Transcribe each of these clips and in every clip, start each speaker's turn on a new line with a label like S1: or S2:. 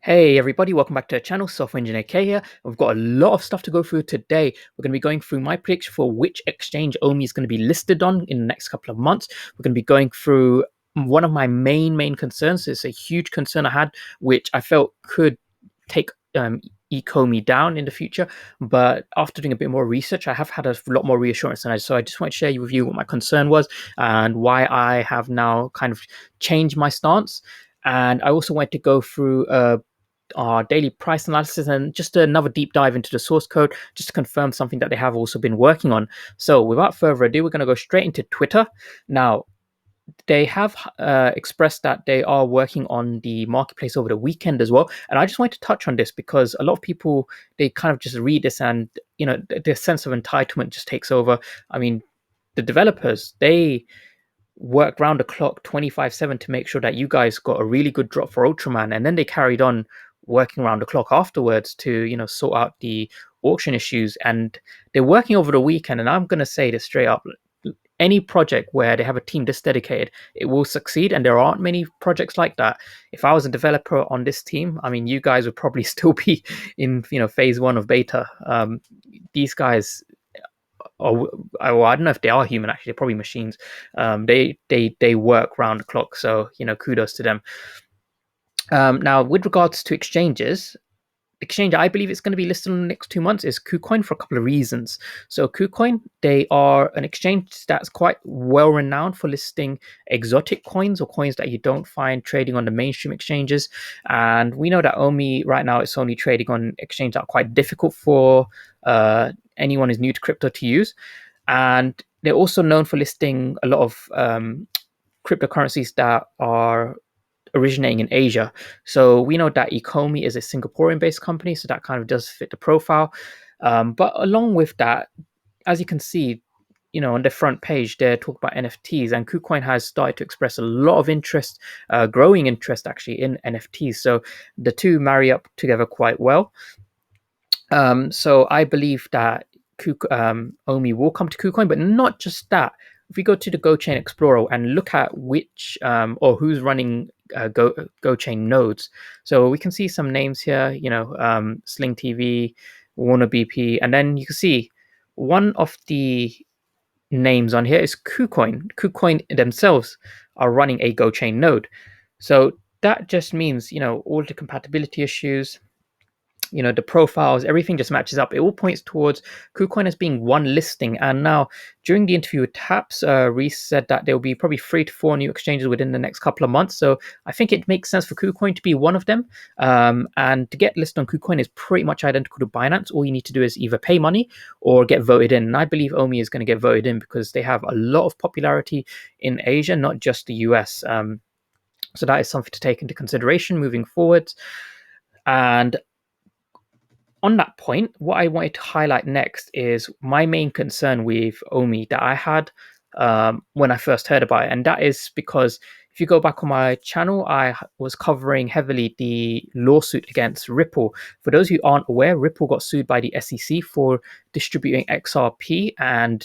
S1: Hey everybody, welcome back to the channel. Software Engineer K here. We've got a lot of stuff to go through today. We're going to be going through my prediction for which exchange OMI is going to be listed on in the next couple of months. We're going to be going through one of my main concerns. It's a huge concern I had, which I felt could take Ecomi down in the future. But after doing a bit more research, I have had a lot more reassurance. So I just want to share with you what my concern was and why I have now kind of changed my stance. And I also wanted to go through our daily price analysis and just another deep dive into the source code just to confirm something that they have also been working on. So without further ado, we're going to go straight into Twitter. Now, they have expressed that they are working on the marketplace over the weekend as well. And I just wanted to touch on this because a lot of people, they kind of just read this and, the sense of entitlement just takes over. I mean, the developers, they worked round the clock 24/7 to make sure that you guys got a really good drop for Ultraman, and then they carried on working around the clock afterwards to sort out the auction issues. And they're working over the weekend, and I'm going to say this straight up: any project where they have a team this dedicated, it will succeed, and there aren't many projects like that. If I was a developer on this team, I mean, you guys would probably still be in phase one of beta. These guys, or well, I don't know if they are human. Actually, they're probably machines. They work round the clock. So kudos to them. Now, with regards to exchanges, exchange I believe it's going to be listed in the next 2 months is KuCoin for a couple of reasons. So KuCoin, they are an exchange that's quite well renowned for listing exotic coins or coins that you don't find trading on the mainstream exchanges. And we know that OMI right now it's only trading on exchanges that are quite difficult for anyone who's new to crypto to use. And they're also known for listing a lot of cryptocurrencies that are originating in Asia. So we know that Ecomi is a Singaporean-based company, so that kind of does fit the profile. But along with that, as you can see, on the front page, they're talking about NFTs, and KuCoin has started to express a lot of interest, growing interest actually in NFTs. So the two marry up together quite well. So I believe that OMI will come to KuCoin, but not just that. If we go to the GoChain Explorer and look at which or who's running GoChain nodes, so we can see some names here. Sling TV, Warner BP, and then you can see one of the names on here is KuCoin. KuCoin themselves are running a GoChain node, so that just means all the compatibility issues, the profiles, everything just matches up. It all points towards KuCoin as being one listing. And now, during the interview with Taps, Reese said that there will be probably 3 to 4 new exchanges within the next couple of months. So I think it makes sense for KuCoin to be one of them. And to get listed on KuCoin is pretty much identical to Binance. All you need to do is either pay money or get voted in. And I believe OMI is going to get voted in because they have a lot of popularity in Asia, not just the US. So that is something to take into consideration moving forward. And on that point, what I wanted to highlight next is my main concern with OMI that I had when I first heard about it. And that is because if you go back on my channel, I was covering heavily the lawsuit against Ripple. For those who aren't aware, Ripple got sued by the SEC for distributing XRP. And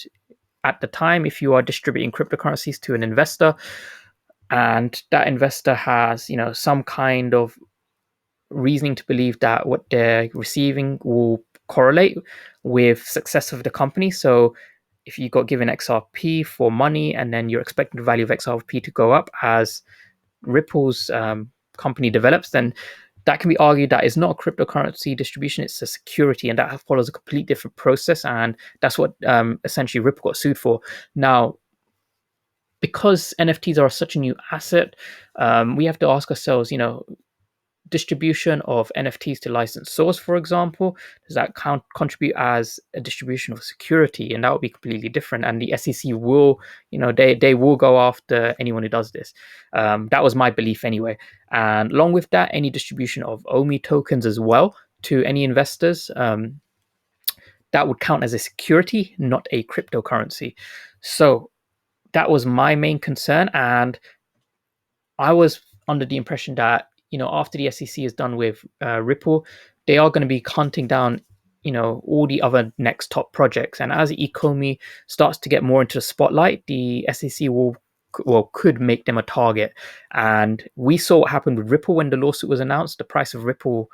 S1: at the time, if you are distributing cryptocurrencies to an investor and that investor has, some kind of reasoning to believe that what they're receiving will correlate with success of the company. So if you got given XRP for money and then you're expecting the value of XRP to go up as Ripple's company develops, then that can be argued that it's not a cryptocurrency distribution, it's a security, and that follows a complete different process. And that's what essentially Ripple got sued for. Now, because NFTs are such a new asset, we have to ask ourselves, distribution of NFTs to licensed source, for example, does that contribute as a distribution of security? And that would be completely different. And the SEC will, they will go after anyone who does this. That was my belief anyway. And along with that, any distribution of OMI tokens as well to any investors, that would count as a security, not a cryptocurrency. So that was my main concern. And I was under the impression that after the SEC is done with Ripple, they are going to be hunting down, all the other next top projects. And as Ecomi starts to get more into the spotlight, the SEC will well, could make them a target. And we saw what happened with Ripple when the lawsuit was announced. The price of Ripple,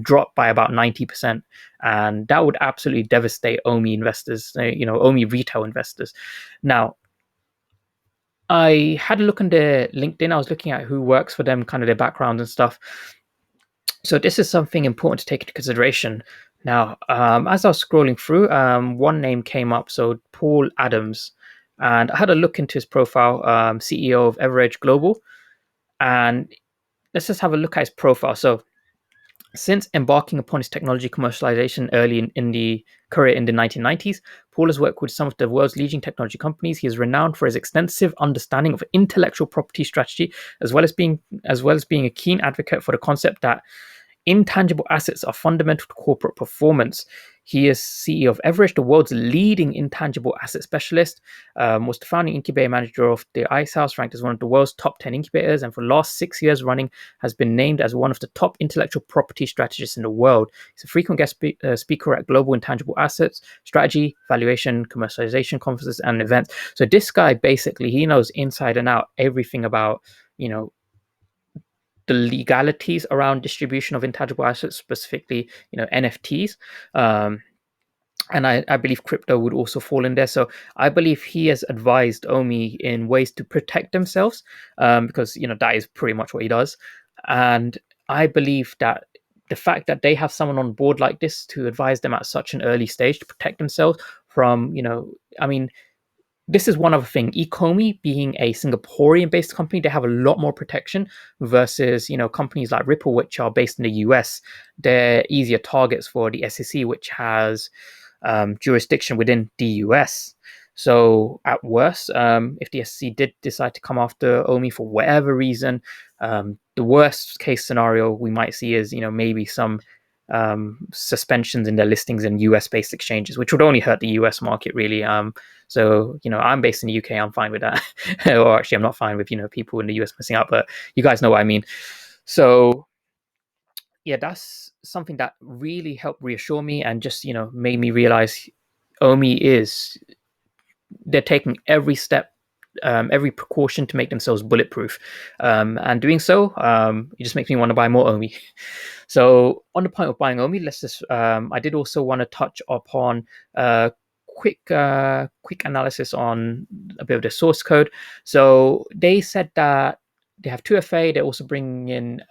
S1: dropped by about 90%, and that would absolutely devastate OMI investors, OMI retail investors. Now, I had a look on their LinkedIn. I was looking at who works for them, kind of their background and stuff. So this is something important to take into consideration. Now, as I was scrolling through, one name came up. So Paul Adams, and I had a look into his profile. CEO of Everedge Global, and let's just have a look at his profile. So since embarking upon his technology commercialization early in the career in the 1990s, Paul has worked with some of the world's leading technology companies. He is renowned for his extensive understanding of intellectual property strategy, as well as being a keen advocate for the concept that intangible assets are fundamental to corporate performance. He is CEO of Everest, the world's leading intangible asset specialist, was the founding incubator manager of the Ice House, ranked as one of the world's top 10 incubators, and for the last 6 years running has been named as one of the top intellectual property strategists in the world. He's a frequent guest speaker at global intangible assets, strategy, valuation, commercialization conferences, and events. So this guy, basically, he knows inside and out everything about, the legalities around distribution of intangible assets, specifically, NFTs. Um, and I believe crypto would also fall in there. So I believe he has advised OMI in ways to protect themselves, because that is pretty much what he does. And I believe that the fact that they have someone on board like this to advise them at such an early stage to protect themselves from, I mean, this is one other thing. Ecomi, being a Singaporean-based company, they have a lot more protection versus companies like Ripple, which are based in the US. They're easier targets for the SEC, which has jurisdiction within the US. So at worst, if the SEC did decide to come after OMI for whatever reason, the worst case scenario we might see is maybe some suspensions in their listings in US-based exchanges, which would only hurt the US market really. So I'm based in the UK. I'm fine with that. Or actually, I'm not fine with people in the US missing out, but you guys know what I mean. So yeah, that's something that really helped reassure me and just made me realize OMI is they're taking every step, every precaution to make themselves bulletproof, and doing so, it just makes me want to buy more OMI. So on the point of buying OMI, let's just I did also want to touch upon quick analysis on a bit of the source code. So they said that they have 2FA. They're also bringing in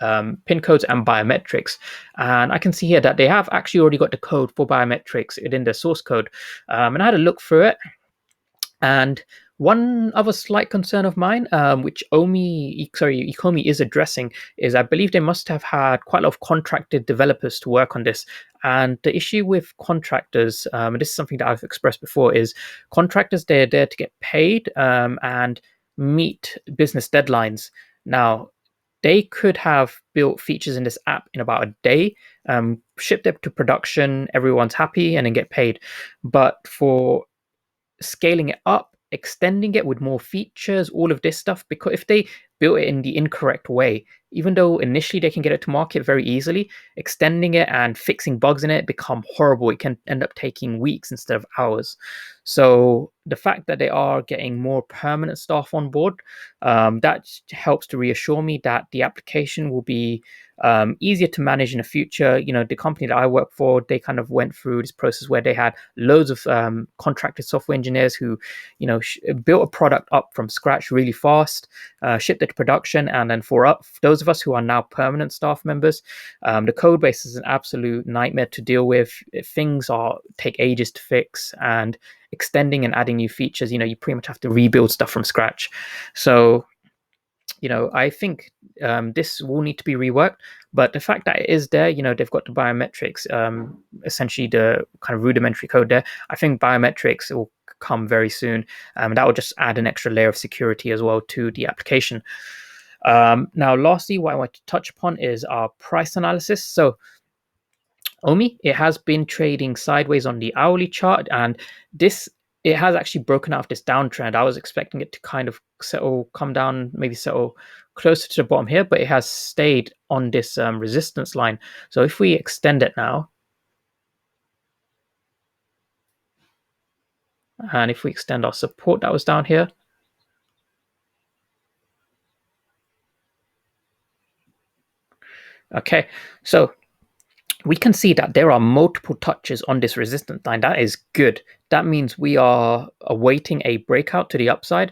S1: pin codes and biometrics. And I can see here that they have actually already got the code for biometrics within their source code. And I had a look through it. And one other slight concern of mine, which Ecomi is addressing, is I believe they must have had quite a lot of contracted developers to work on this. And the issue with contractors, and this is something that I've expressed before, is contractors, they're there to get paid and meet business deadlines. Now, they could have built features in this app in about a day, shipped it to production, everyone's happy, and then get paid. But for scaling it up, extending it with more features, all of this stuff, because if they built it in the incorrect way, even though initially they can get it to market very easily, extending it and fixing bugs in it become horrible. It can end up taking weeks instead of hours. So the fact that they are getting more permanent staff on board, that helps to reassure me that the application will be easier to manage in the future. The company that I work for, they kind of went through this process where they had loads of contracted software engineers who, built a product up from scratch really fast, shipped it to production, and then for those of us who are now permanent staff members, the code base is an absolute nightmare to deal with. Things take ages to fix, and extending and adding new features, you pretty much have to rebuild stuff from scratch. So I think this will need to be reworked. But the fact that it is there, they've got the biometrics, essentially the kind of rudimentary code there. I think biometrics will come very soon. That will just add an extra layer of security as well to the application. Now, lastly, what I want to touch upon is our price analysis. So OMI, it has been trading sideways on the hourly chart, and this it has actually broken out of this downtrend. I was expecting it to kind of come down, maybe settle closer to the bottom here, but it has stayed on this resistance line. So if we extend it now, and if we extend our support that was down here, Okay, so we can see that there are multiple touches on this resistance line. That is good. That means we are awaiting a breakout to the upside.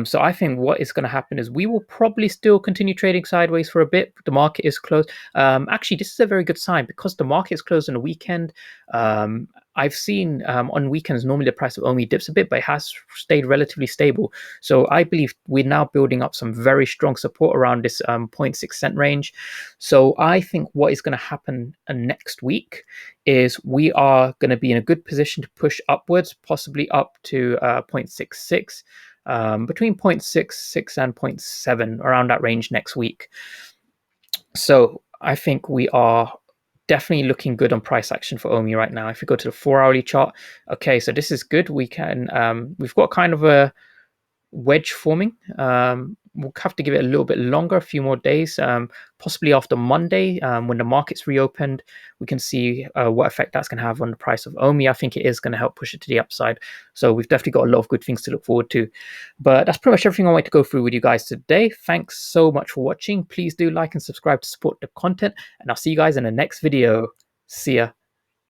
S1: So I think what is going to happen is we will probably still continue trading sideways for a bit. The market is closed. Actually, this is a very good sign because the market is closed on the weekend. I've seen on weekends normally the price of OMI dips a bit, but it has stayed relatively stable. So I believe we're now building up some very strong support around this zero point 0.6 cent range. So I think what is going to happen next week is we are going to be in a good position to push upwards, possibly up to 0.66, between 0.66 and zero point 0.7, around that range next week. So I think we are definitely looking good on price action for OMI right now. If we go to the 4 hourly chart, okay, so this is good. We've got kind of a wedge forming. We'll have to give it a little bit longer, a few more days, possibly after Monday when the market's reopened. We can see what effect that's going to have on the price of OMI. I think it is going to help push it to the upside. So we've definitely got a lot of good things to look forward to. But that's pretty much everything I wanted to go through with you guys today. Thanks so much for watching. Please do like and subscribe to support the content, and I'll see you guys in the next video. See ya.